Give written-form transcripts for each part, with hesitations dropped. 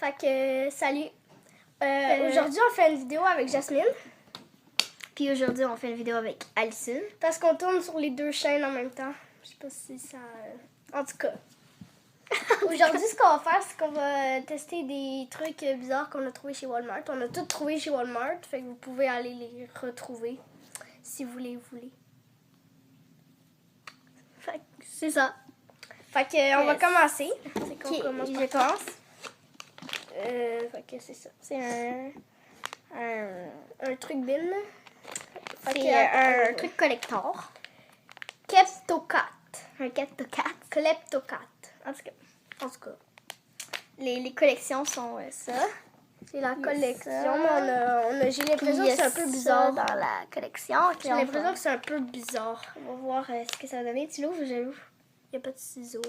Fait que, salut. Aujourd'hui, on fait une vidéo avec Jasmine. Puis aujourd'hui, on fait une vidéo avec Alison. Parce qu'on tourne sur les deux chaînes en même temps. Je sais pas si ça... En tout cas. Aujourd'hui, ce qu'on va faire, c'est qu'on va tester des trucs bizarres qu'on a trouvés chez Walmart. On a tout trouvé chez Walmart. Fait que vous pouvez aller les retrouver si vous les voulez. Fait que c'est ça. Fait que, on va commencer. C'est qu'on Ok, commence je par... pense. Fait que c'est ça. C'est Un truc bin. Fait c'est que, un truc collector. Kleptocat. Un Kleptocat. Kleptocat. En tout cas, Les les collections sont ça. c'est la Il y a collection, ça. mais j'ai l'impression que c'est un peu bizarre. dans la collection. J'ai l'impression que c'est un peu bizarre. On va voir ce que ça va donner. Tu l'ouvres ou je l'ouvre? Il n'y a pas de ciseaux.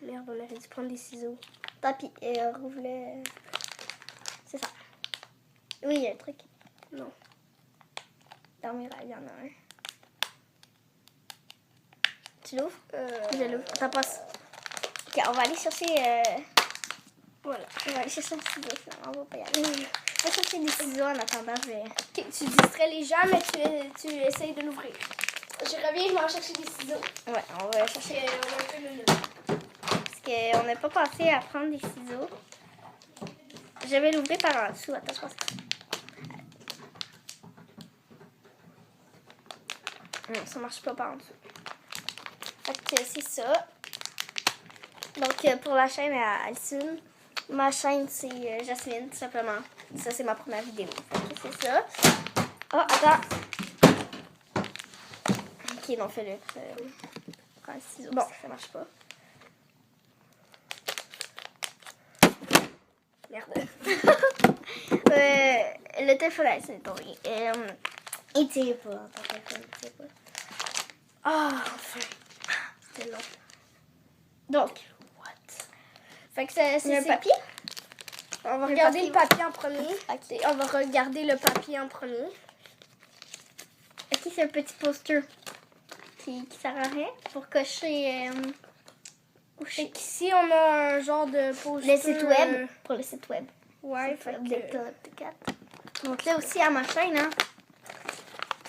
Merde, on aurait dû prendre des ciseaux. Tant pis, rouvre-le. C'est ça. Oui, il y a un truc. Non. Dans mes rêves, il y en a un. Tu l'ouvres? Je l'ouvre. T'en passes. Ok, on va aller chercher... Voilà. On va aller chercher un ciseau, finalement. On va pas y aller. On va chercher des ciseaux en attendant. Ok, tu distrais les gens, mais tu essayes de l'ouvrir. Je reviens, je vais en chercher des ciseaux. Ouais, on va chercher. On a un peu de... Parce qu'on n'a pas pensé à prendre des ciseaux. Je vais l'ouvrir par en dessous. Attends, je pense que... Non, ça marche pas par en dessous. Fait que c'est ça. Donc, pour la chaîne à Alison, ma chaîne, c'est Jasmine, tout simplement. Ça, c'est ma première vidéo. Fait que c'est ça. Oh, attends. Ok, non, fais-le. Prends un ciseau, bon, ça marche pas. Merde. Le téléphone à Alison est tombé. Il tire pas. Ton téléphone, il tire pas. Ah, enfin. C'était long. Donc, Fait que c'est il y a un papier. On va Le regarder papier. le papier en premier. Ok. Et on va regarder le papier en premier. Ok, c'est un petit poster qui sert à rien pour cocher Fait qu'ici, on a un genre de poster. le site web. Pour le site web. Ouais, fait que... Donc là aussi à ma chaîne, hein.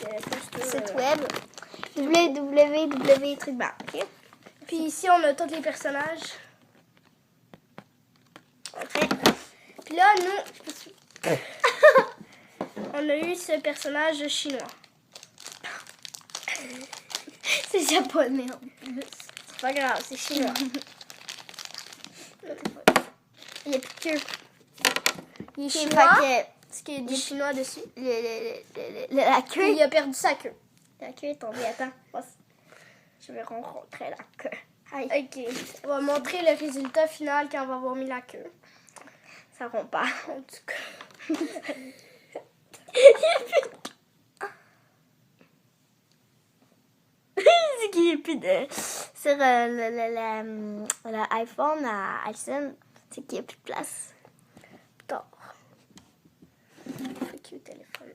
poster, Site web. www.trucban. Ok. Puis ici, on a tous les personnages. Après, Puis là, nous, on a eu ce personnage chinois. c'est japonais en plus. C'est pas grave, c'est chinois. Il y a plus que Il est Ok, chinois, fait parce qu'il y a du chinois dessus. la Puis queue. il a perdu sa queue. La queue est tombée. Attends. Je vais rencontrer la queue. Aïe. Ok, on va montrer le résultat final quand on va avoir mis la queue. Ça rompt pas. En tout cas. C'est qu'il n'y a plus de... Sur l'iPhone à Alison, c'est qu'il n'y a plus de place. Tort. Fait que le téléphone.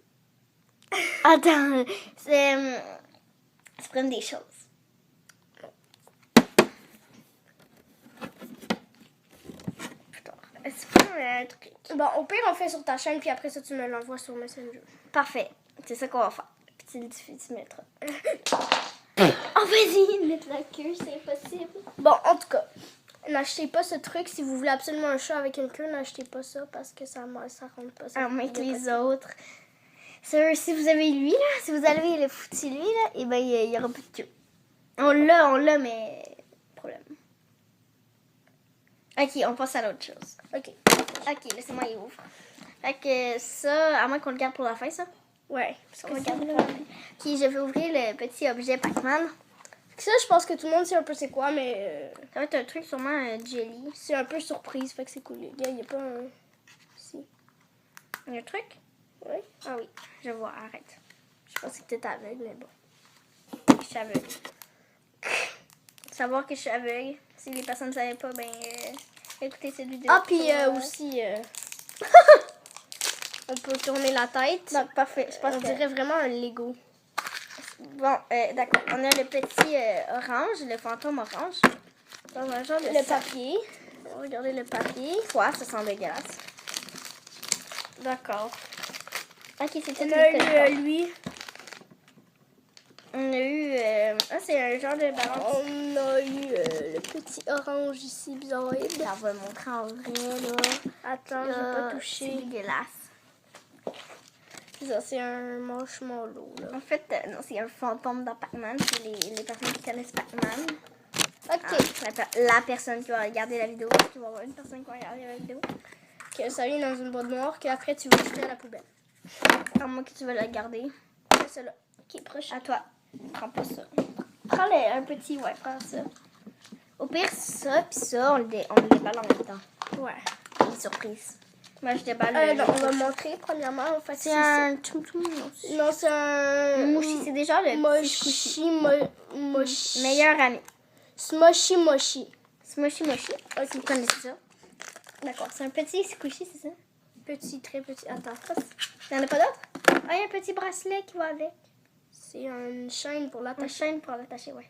Attends, c'est prendre des choses. C'est pas un truc. Bon, au pire, on fait sur ta chaîne, puis après ça, tu me l'envoies sur Messenger. Parfait, c'est ça qu'on va faire. Puis tu mettras. Oh, vas-y, mettre la queue, c'est impossible. Bon, en tout cas, n'achetez pas ce truc. Si vous voulez absolument un chat avec une queue, n'achetez pas ça parce que ça rentre pas. Ça À moins que il y a les pas de queue. autres. Si vous avez lui, là, si vous avez le foutu lui, là, et ben il y aura plus de queue. On l'a, mais problème. Ok, on passe à l'autre chose. Ok. Ok, laissez-moi y ouvrir. Fait que ça, à moins qu'on le garde pour la fin, ça. Ouais. Parce On va que le garder pour la fin. Ok, je vais ouvrir le petit objet Pac-Man. ça, je pense que tout le monde sait un peu c'est quoi, mais Ça va être un truc sûrement jelly. c'est un peu surprise. Fait que c'est cool. Il n'y a pas un... Si. Il y a un truc? Ouais. Ah oui, je vois, arrête. Je pensais que t'étais aveugle, mais bon. Je suis aveugle. Savoir que je suis aveugle, si les personnes ne savaient pas, ben écoutez cette vidéo. Ah, puis aussi... on peut tourner la tête. Donc, parfait. Je pense On que... dirait vraiment un Lego. Bon, d'accord. On a le petit orange, le fantôme orange. Dans un genre de Le papier. Regardez le papier. Quoi, ça sent dégueulasse. D'accord. Ok, c'est tout On a eu lui. On a eu... c'est un genre de ballon. On a eu le petit orange ici, bizarroïde. Ça va le montrer en vrai, là. Attends, j'ai pas touché. C'est dégueulasse. C'est ça, c'est un marshmallow, là. En fait, non, c'est un fantôme dans Pac-Man. C'est les personnes qui connaissent Pac-Man. Ok. La personne qui va regarder la vidéo. Parce qu'il va y avoir une personne qui va regarder la vidéo. Que ça vient dans une boîte noire qu'après tu vas jeter à la poubelle. À moins que tu veux la garder. C'est celle-là. Ok, proche. À toi. Prends pas ça. Prends un petit, ouais, prends ça. Au pire, ça, puis ça, on le déballe en même temps. Ouais. Une surprise. Moi, je déballe Non, on va montrer premièrement. En fait, c'est un tum-tum. Non, c'est un... Mochi, c'est déjà le Mochi. Meilleur ami. Smushy Mochi. Smushy Mochi. Ok, vous connaissez ça. D'accord, c'est un petit squishy, c'est ça? Petit, très petit. Attends. Il n'y en a pas d'autres? Ah, il y a un petit bracelet qui va avec. C'est une chaîne pour Une l'attacher. chaîne pour l'attacher, ouais.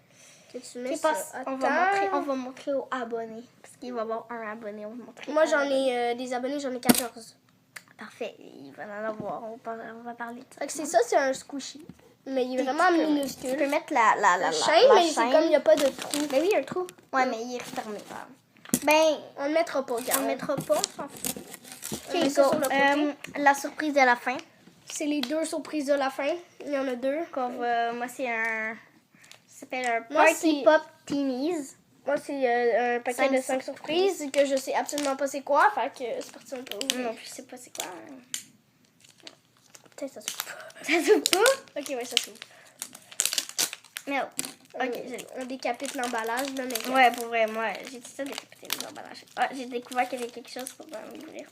Que tu mets ça. ça. On va montrer aux abonnés. Parce qu'il va y avoir un abonné, on va montrer. Moi, j'en ai des abonnés, j'en ai 14. Parfait, il va en avoir. On va parler de ça. Fait que c'est ça, c'est un squishy. Mais il est vraiment Tu minuscule. peux mettre la chaîne, mais c'est chaîne. comme il n'y a pas de trou. Ben oui, il y a un trou. Ouais, mais il est fermé. Ben, On le mettra pas, on regarde. le mettra pas, on s'en fout. On met Ok, ça go. sur le côté. La surprise de la fin. C'est les 2 surprises de la fin. Il y en a 2. Moi, c'est un... Ça s'appelle un Moi, Party c'est- Pop Teenies. Moi, c'est un paquet Cinq de 5 surprises que je sais absolument pas c'est quoi. Fait que c'est parti, on peut ouvrir. Non, je sais pas c'est quoi. Peut-être ça s'ouvre. Ça s'ouvre pas? Ok, ouais, ça s'ouvre. Merde. Ok, On décapite l'emballage, là, mais... Ouais, pour vrai, moi, j'ai dit ça décapiter les emballages. Ah, j'ai découvert qu'il y avait quelque chose pour m'ouvrir.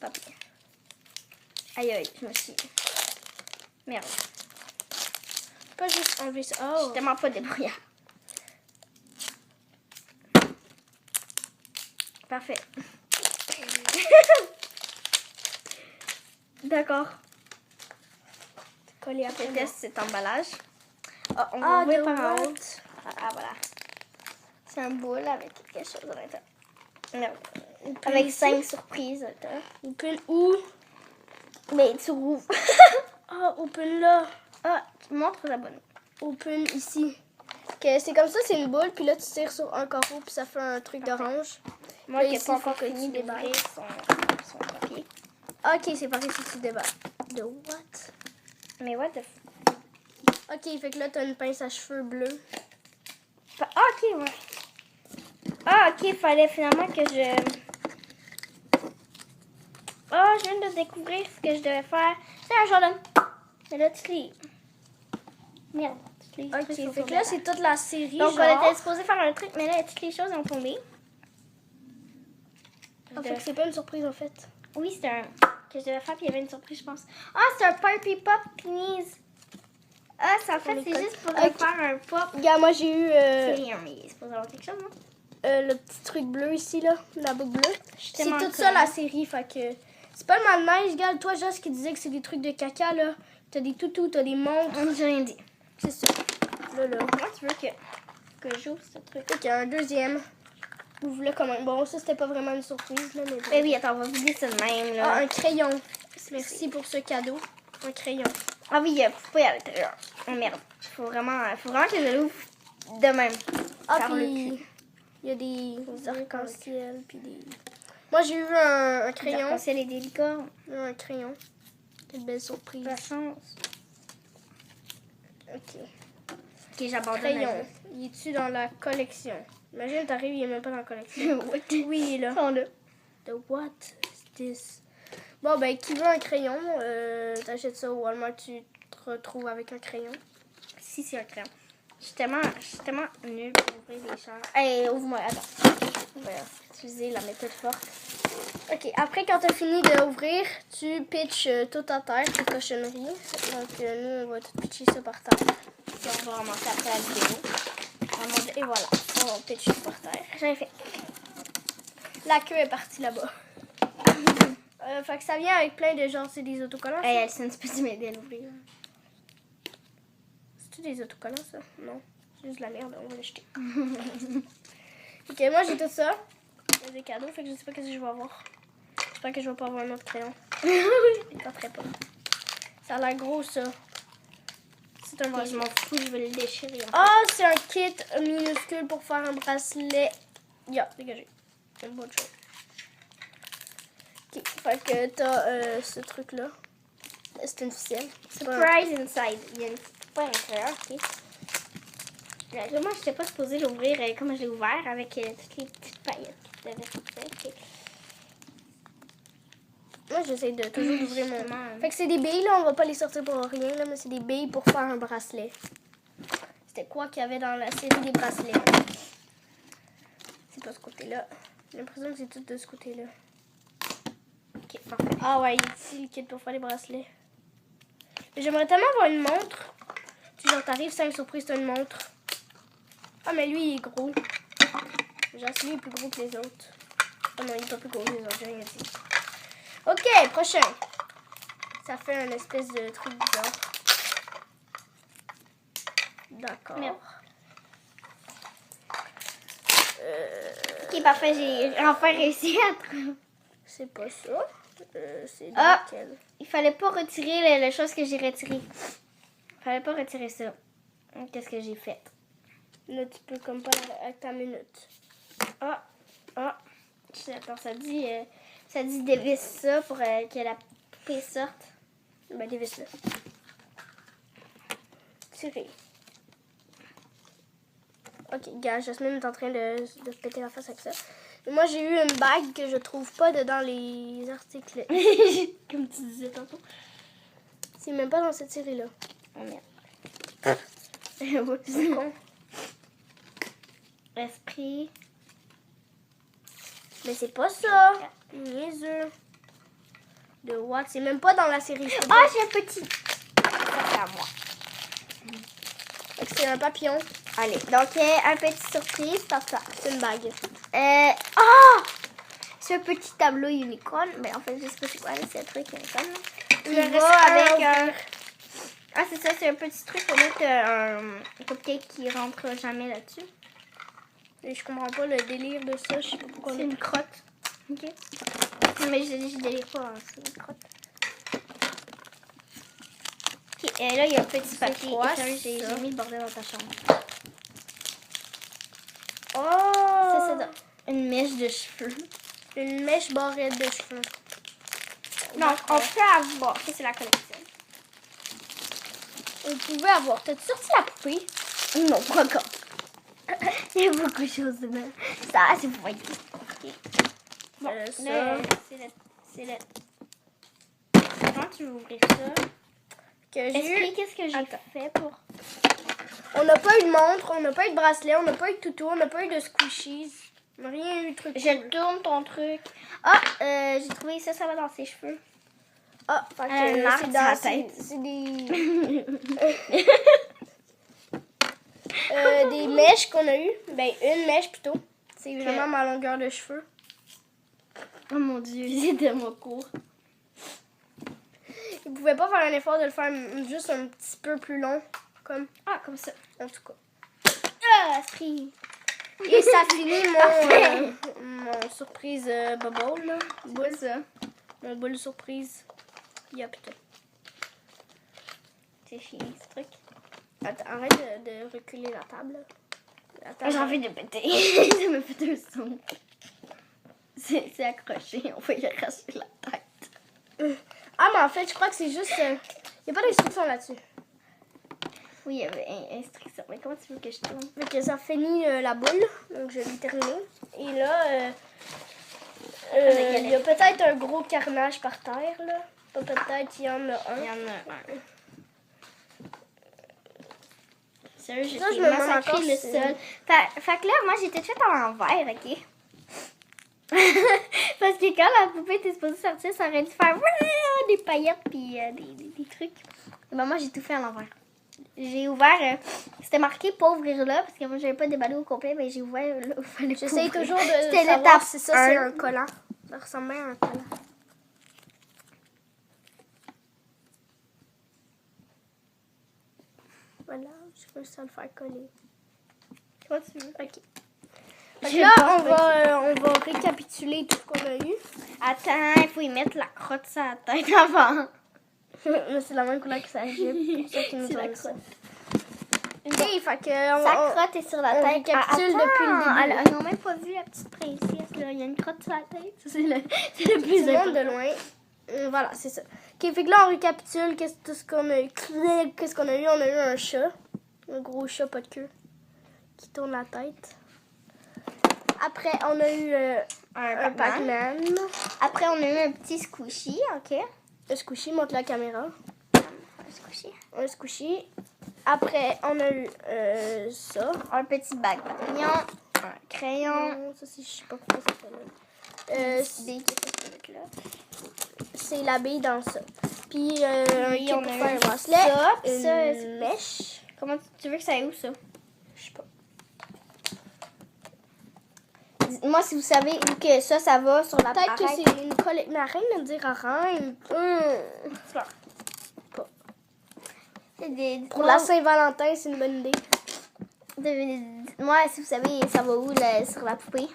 Papier. Aïe, aïe, je me suis... Merde. Pas juste enlever ça. Je Oh. suis tellement pas débrouillard. Parfait. D'accord. Collé Je après. teste cet emballage. Ah, on va Ah, ouvrir de par en haut. what? Ah, voilà. C'est un boule avec quelque chose à l'intérieur. Non. Open Avec ici. 5 surprises. Attends. Open où? Mais tu rouvres. Ah, open là. Ah, tu montres aux abonnés. Open ici. Ok, c'est comme ça, c'est une boule. Puis là, tu tires sur un carreau, puis ça fait un truc d'orange. Moi Là, qui n'ai ici, pas faut encore que tu fini déballes. d'ouvrir son papier. Ok, c'est parti si tu déballes. De what? Mais what the Ok, fait que là, t'as une pince à cheveux bleue. Ah, ok, ouais. Ah, ok, fallait finalement que je... Ah, je viens de découvrir ce que je devais faire. C'est un Jordan. Mais là, tu lis. Merde, tu lis. Ok, fait que là, c'est toute la série. Donc, genre. on était supposé faire un truc, mais là, toutes les choses ont tombé. Ah, fait que c'est pas une surprise, en fait. Oui, c'était un... que je devais faire, puis il y avait une surprise, je pense. Ah, c'est un Party Pop, please. Ah, ça, en fait, les c'est codes. juste pour Ok. faire un pop. Regarde, moi, j'ai eu C'est rien, mais il est supposé avoir quelque chose, non? le petit truc bleu ici, là. La boucle bleue. C'est tellement toute ça, conne. la série. Fait que c'est pas le mal nice. Regarde, toi, Joss, qui disait que c'est des trucs de caca, là. T'as des toutous, t'as des montres. J'ai rien dit. C'est ça. Là, là. Comment tu veux que j'ouvre ce truc? Fait qu'il y a un deuxième. Ouvre-le quand même. Bon, ça, c'était pas vraiment une surprise, là, mais bon. Eh oui, attends, on va vider ça de même, là. Ah, un crayon. Merci pour ce cadeau. Un crayon. Ah oui, faut pas y aller à l'intérieur. Oh merde. Faut vraiment que je l'ouvre de même. Ah, Par le puis cul. il y a des arcs-en-ciel, puis des... Moi, j'ai eu un crayon. Arc-en-ciel et des licornes. Un crayon. Quelle belle surprise. La chance. Ok. Ok, j'abandonne. Crayon. Il est-tu dans la collection? Imagine, t'arrives, il est même pas dans la collection. What? Oui, il est là. Sont là. The what is this? Bon, ben, qui veut un crayon? T'achètes ça au Walmart, tu te retrouves avec un crayon. Si, c'est un crayon. Je suis tellement nulle pour ouvrir les chars. Hey, ouvre-moi, attends. On va utiliser la méthode forte. Ok, après, quand t'as fini d'ouvrir, tu pitches tout à terre, tes cochonneries. Donc, nous, on va tout pitcher ça par terre. Puis on va ramasser après la vidéo. Et voilà, on pitch tout par terre. J'avais fait. La queue est partie là-bas. Fait que ça vient avec plein de genres, c'est des autocollants. Hey, ça? Alison, tu peux m'aider à l'ouvrir? C'est-tu des autocollants, ça? Non, c'est juste de la merde, on va les jeter. Ok, moi j'ai tout ça. Il y a des cadeaux, fait que je sais pas ce que je vais avoir. J'espère que je vais pas avoir un autre crayon. Ça ferait pas. Ça a l'air gros, ça. C'est un Ok, bracelet. je m'en fous, je vais le déchirer. Ah, c'est un kit minuscule pour faire un bracelet. Dégagé. C'est une bonne chose. Ok, fait que t'as ce truc-là. C'est une ficelle. C'est pas un- Surprise inside. Il y a une petite poire à l'intérieur, ok. Là, moi, je n'étais pas supposée l'ouvrir comme je l'ai ouvert avec toutes les petites paillettes qui devaient sortir. Ok. Moi, j'essaie de toujours d'ouvrir mon... Justement. Fait que c'est des billes, là. On va pas les sortir pour rien, là. Mais c'est des billes pour faire un bracelet. C'était quoi qu'il y avait dans la série des bracelets? C'est pas ce côté-là. J'ai l'impression que c'est tout de ce côté-là. Ok, parfait. Ah ouais, ici, le kit pour faire les bracelets. Mais j'aimerais tellement avoir une montre. Tu genre, t'arrives, 5 surprises, t'as une montre. Ah, mais lui, il est gros. Genre, lui, il est plus gros que les autres. Ah non, il est pas plus gros que les autres, j'ai rien dit. Ok, prochain. Ça fait un espèce de truc bizarre. D'accord. Merde. Ok, parfait, j'ai enfin réussi à trouver. C'est pas ça. C'est Ah! lequel? Il fallait pas retirer la chose que j'ai retirée. Il fallait pas retirer ça. Qu'est-ce que j'ai fait? Là, tu peux comme pas avec ta minute. Ah! Ah! Attends, ça dit dévisse ça pour que la poupée sorte. Ben, dévisse-le. Tirer. Ok, gars, Jasmine est en train de se péter la face avec ça. Et moi, j'ai eu une bague que je trouve pas dedans les articles. Comme tu disais tantôt. C'est même pas dans cette série-là. Oh merde. C'est con. Esprit. Mais c'est pas ça. Niaiseux. De what? C'est même pas dans la série. Ah, j'ai un petit. Ça, c'est à moi. Fait que c'est un papillon. Allez, donc un petit surprise, par ça. C'est une bague. C'est un petit tableau unicorn. Mais en fait, je sais pas c'est quoi, là, c'est un truc unicorn. Il Qui me va reste avec un un... Ah, c'est ça, c'est un petit truc pour mettre un cupcake qui rentre jamais là-dessus. Et je comprends pas le délire de ça. Je sais pas pourquoi. C'est une crotte. Ok. Non, mais je délire pas, hein, c'est une crotte. Ok, et là, il y a un petit papier. quoi, J'ai ça? mis le bordel dans ta chambre. Oh! Ça, c'est une mèche de cheveux. Une mèche barrette de cheveux. Non, on peut avoir. Ça, c'est la collection. On pouvait avoir. T'as-tu sorti la poupée? Non, pas encore. Il y a beaucoup de choses dedans. Ça, c'est pour être. Ok. Bon, ça. là, c'est le. Comment tu veux ouvrir ça? Que j'ai eu. Explique qu'est-ce que j'ai fait pour. On n'a pas eu de montre, on n'a pas eu de bracelet, on n'a pas eu de toutou, on n'a pas eu de squishies. On n'a rien eu de truc. Je tourne ton truc. Ah, j'ai trouvé ça, ça va dans ses cheveux. Ah, fait Un que arc c'est sur la dans tête. c'est des mèches qu'on a eues. Ben, une mèche plutôt. C'est vraiment ma longueur de cheveux. Oh mon dieu, c'est tellement court. Ils pouvaient pas faire un effort de le faire juste un petit peu plus long. Comme, Comme ça. en tout cas. Ah, esprit. Et ça finit mon surprise bubble, là. Boule ça. Mon boule surprise. Putain. C'est fini ce truc. Attends, arrête de reculer la table. La table. J'ai envie de péter. Ça me fait un son. C'est accroché. On va y arracher la tête. Ah, mais en fait, je crois que c'est juste... Il n'y a pas d'instruction là-dessus. Oui, il y avait instruction. Mais comment tu veux que je tourne? Fait que ça finit la boule. Donc, je l'ai terminé. Et là, il y a peut-être un gros carnage par terre, là. Pas peut-être, il y en a un. Il y en a un. Sérieux, j'ai Ça, je me demande massacré encore le si- sol. Fait que là, moi, j'étais faite à l'envers, ok? Parce que quand la poupée était supposée sortir, ça aurait dû faire des paillettes puis des trucs. Et ben, moi, j'ai tout fait à l'envers. J'ai ouvert, c'était marqué pas ouvrir là, parce que moi, j'avais pas déballé au complet, mais j'ai ouvert là où il fallait pas J'essaye ouvrir. toujours de C'était savoir l'étape si ça, c'est 1. un collant. Ça ressemble bien à un collant. Voilà, je réussi à le faire coller. Comment tu veux? OK. Fait que là, on va récapituler tout ce qu'on a eu. Attends, il faut y mettre la crotte sur la tête avant. Mais c'est la même couleur que ça jupe. Pour ceux qui nous C'est la donnent ça. crotte. Ok, fait que... Sa crotte est sur la on tête. récapitule depuis le début. Ils n'ont même pas vu la petite princesse. Là. Il y a une crotte sur la tête. Ça, c'est le Tout plus le monde important. de loin. Voilà, c'est ça. Ok, fait que là, on récapitule qu'est-ce qu'on a eu. Qu'est-ce qu'on a eu? On a eu un chat. Un gros chat, pas de queue. Qui tourne la tête. Après, on a eu un Pac-Man. Après, on a eu un petit squishy, ok? Un squishy, montre la caméra. Un squishy. Un squishy. Après, on a eu ça. Un petit bac papillon. Un crayon. Ça, je sais pas pourquoi ça fait là. C'est la bille dans ça. Puis, un kit on pour a faire eu un bracelet. ça, Une mèche. Comment tu veux que ça aille où, ça? Je sais pas. Moi, si vous savez où que ça va sur la Peut-être que arrête. c'est une collègue. Mais arrête de me dire arrête. Pour la Saint-Valentin, c'est une bonne idée. Moi, si vous savez, ça va où là, sur la poupée?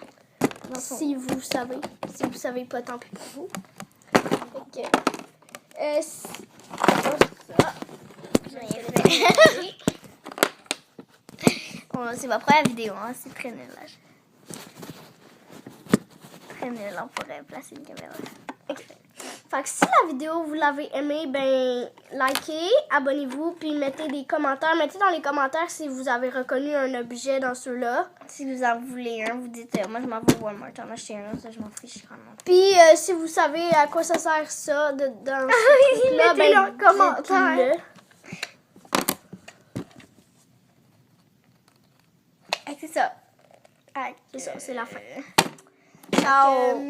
Si vous savez. Si vous savez pas, tant pis pour vous. Ok. Bon, c'est ma première vidéo, hein. C'est très nul. Là. Très nul, on pourrait placer une caméra. Fait que si la vidéo vous l'avez aimée, ben likez, abonnez-vous, puis mettez des commentaires. Mettez dans les commentaires si vous avez reconnu un objet dans ceux-là. Si vous en voulez un, vous dites moi je m'en vais au Walmart en acheter un, ça je m'en fiche vraiment. Puis si vous savez à quoi ça sert ça dans ce truc-là, mettez-le en commentaire. dites-le. C'est ça. C'est ça, c'est la fin. Ciao.